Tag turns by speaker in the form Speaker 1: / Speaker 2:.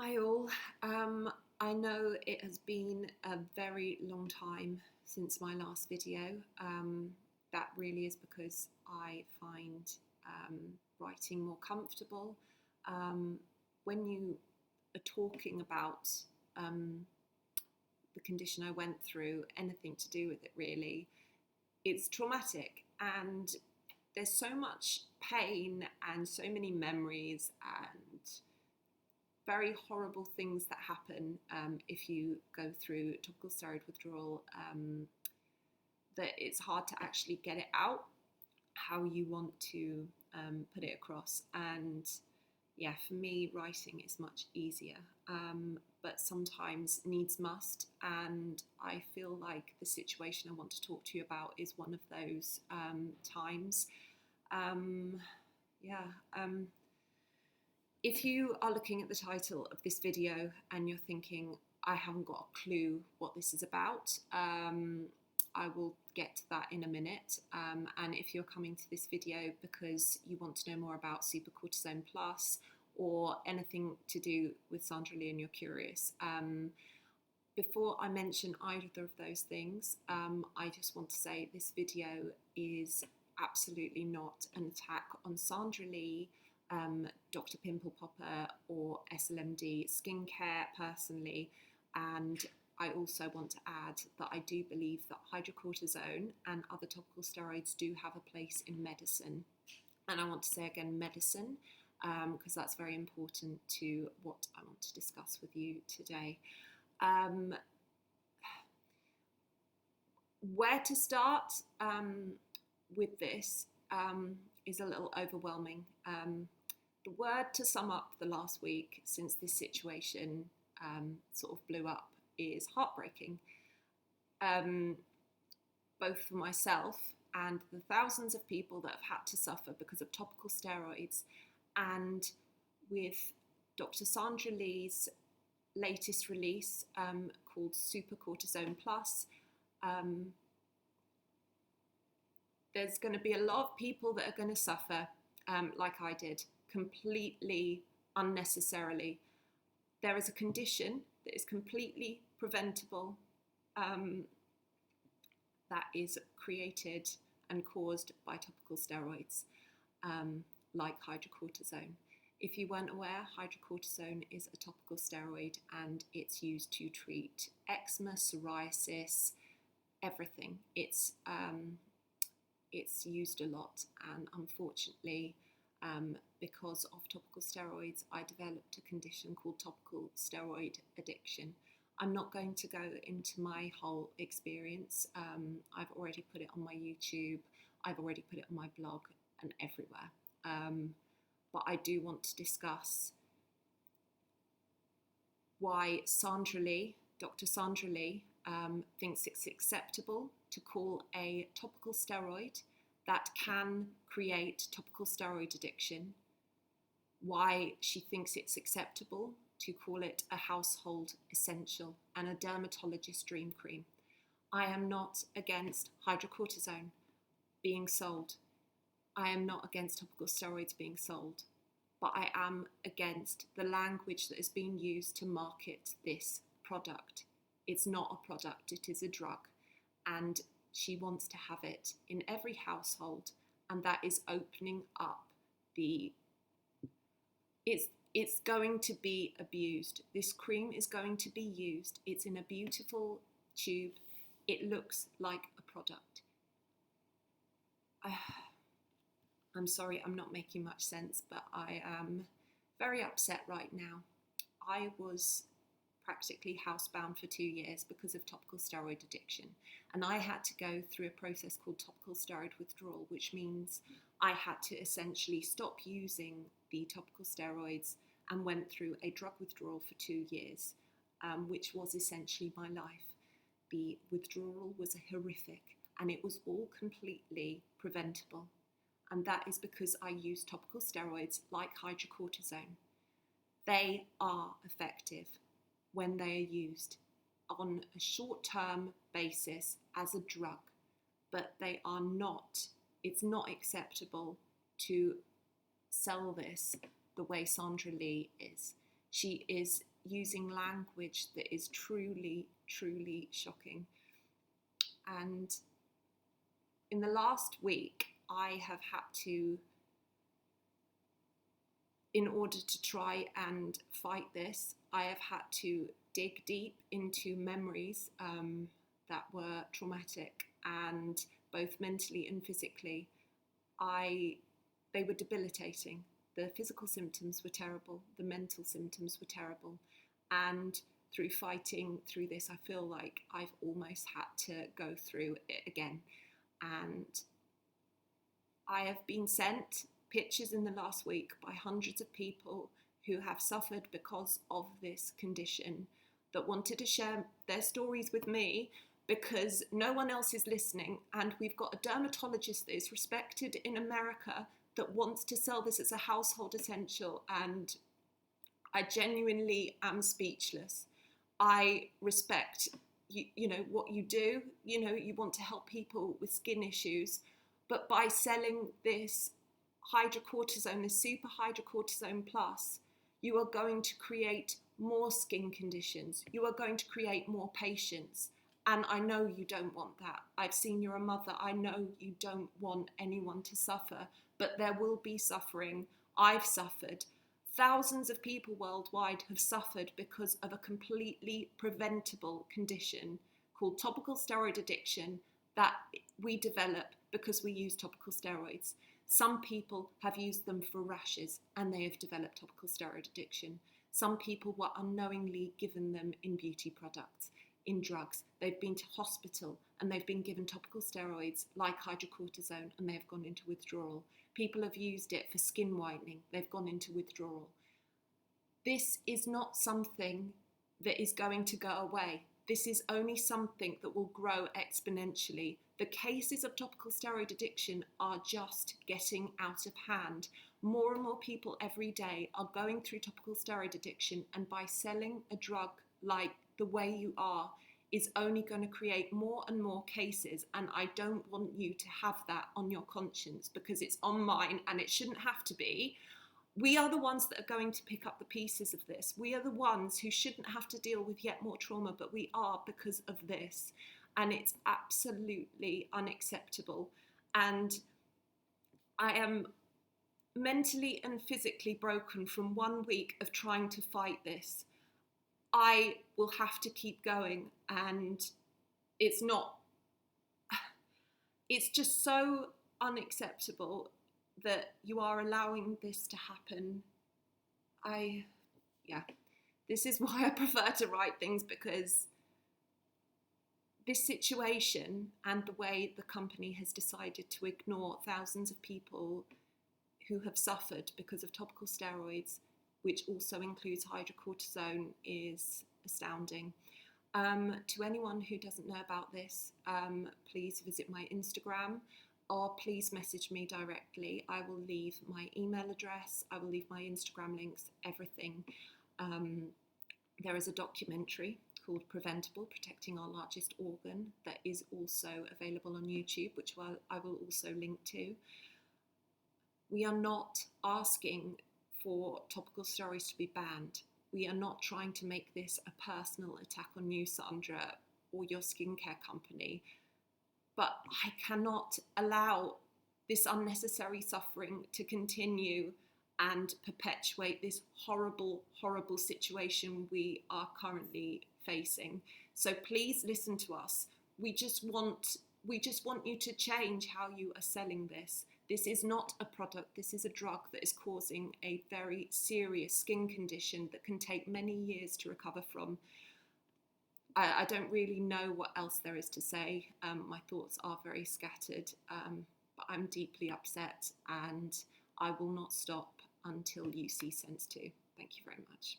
Speaker 1: Hi all. I know it has been a very long time since my last video. That really is because I find writing more comfortable. When you are talking about the condition I went through, anything to do with it really, it's traumatic and there's so much pain and so many memories and very horrible things that happen if you go through topical steroid withdrawal, that it's hard to actually get it out how you want to put it across. And yeah, for me, writing is much easier, but sometimes needs must. And I feel like the situation I want to talk to you about is one of those times. If you are looking at the title of this video and you're thinking, I haven't got a clue what this is about, I will get to that in a minute. And if you're coming to this video because you want to know more about Super Cortisone Plus or anything to do with Sandra Lee and you're curious, before I mention either of those things, I just want to say this video is absolutely not an attack on Sandra Lee, Dr Pimple Popper or SLMD Skincare personally. And I also want to add that I do believe that hydrocortisone and other topical steroids do have a place in medicine. And I want to say again medicine, because that's very important to what I want to discuss with you today. Where to start with this is a little overwhelming. The word to sum up the last week since this situation sort of blew up is heartbreaking, both for myself and the thousands of people that have had to suffer because of topical steroids, and with Dr Sandra Lee's latest release called Super Cortisone Plus. There's going to be a lot of people that are going to suffer like I did, completely unnecessarily. There is a condition that is completely preventable, that is created and caused by topical steroids, like hydrocortisone. If you weren't aware, hydrocortisone is a topical steroid and it's used to treat eczema, psoriasis, everything. It's used a lot, and unfortunately, because of topical steroids, I developed a condition called Topical Steroid Addiction. I'm not going to go into my whole experience. I've already put it on my YouTube, I've already put it on my blog and everywhere. But I do want to discuss why Sandra Lee, Dr. Sandra Lee, thinks it's acceptable to call a topical steroid that can create topical steroid addiction, why she thinks it's acceptable to call it a household essential and a dermatologist's dream cream. I am not against hydrocortisone being sold. I am not against topical steroids being sold, but I am against the language that is being used to market this product. It's not a product, it is a drug, and she wants to have it in every household, and that is opening up it's going to be abused. This cream is going to be used. It's in a beautiful tube. It looks like a product. I'm sorry, I'm not making much sense, but I am very upset right now. I was practically housebound for 2 years because of topical steroid addiction, and I had to go through a process called topical steroid withdrawal, which means I had to essentially stop using the topical steroids and went through a drug withdrawal for 2 years, which was essentially my life. The withdrawal was horrific and it was all completely preventable, and that is because I used topical steroids like hydrocortisone. They are effective when they are used on a short-term basis as a drug, but they are not, it's not acceptable to sell this the way Sandra Lee is. She is using language that is truly, truly shocking. And in the last week, I have had to, in order to try and fight this, I have had to dig deep into memories that were traumatic, and both mentally and physically. They were debilitating. The physical symptoms were terrible. The mental symptoms were terrible. And through fighting through this, I feel like I've almost had to go through it again. And I have been sent pictures in the last week by hundreds of people who have suffered because of this condition, that wanted to share their stories with me because no one else is listening. And we've got a dermatologist that is respected in America that wants to sell this as a household essential, and I genuinely am speechless. I respect you know what you do. You know, you want to help people with skin issues, but by selling this hydrocortisone, this super hydrocortisone plus, you are going to create more skin conditions. You are going to create more patients. And I know you don't want that. I've seen you're a mother. I know you don't want anyone to suffer, but there will be suffering. I've suffered. Thousands of people worldwide have suffered because of a completely preventable condition called topical steroid addiction that we develop because we use topical steroids. Some people have used them for rashes and they have developed topical steroid addiction. Some people were unknowingly given them in beauty products, in drugs. They've been to hospital and they've been given topical steroids like hydrocortisone and they've gone into withdrawal. People have used it for skin whitening. They've gone into withdrawal. This is not something that is going to go away. This is only something that will grow exponentially. The cases of topical steroid addiction are just getting out of hand. More and more people every day are going through topical steroid addiction, and by selling a drug like the way you are is only going to create more and more cases. And I don't want you to have that on your conscience, because it's on mine and it shouldn't have to be. We are the ones that are going to pick up the pieces of this. We are the ones who shouldn't have to deal with yet more trauma, but we are because of this. And it's absolutely unacceptable. And I am mentally and physically broken from 1 week of trying to fight this. I will have to keep going, and it's just so unacceptable that you are allowing this to happen. This is why I prefer to write things, because this situation and the way the company has decided to ignore thousands of people who have suffered because of topical steroids, which also includes hydrocortisone, is astounding. To anyone who doesn't know about this, please visit my Instagram, or please message me directly. I will leave my email address, I will leave my Instagram links, everything. There is a documentary called Preventable, Protecting Our Largest Organ, that is also available on YouTube, which I will also link to. We are not asking for topical steroids to be banned. We are not trying to make this a personal attack on you, Sandra, or your skincare company. But I cannot allow this unnecessary suffering to continue and perpetuate this horrible, horrible situation we are currently facing. So please listen to us. We just want you to change how you are selling this. This is not a product, this is a drug that is causing a very serious skin condition that can take many years to recover from. I don't really know what else there is to say. My thoughts are very scattered, but I'm deeply upset, and I will not stop until you see sense to. Thank you very much.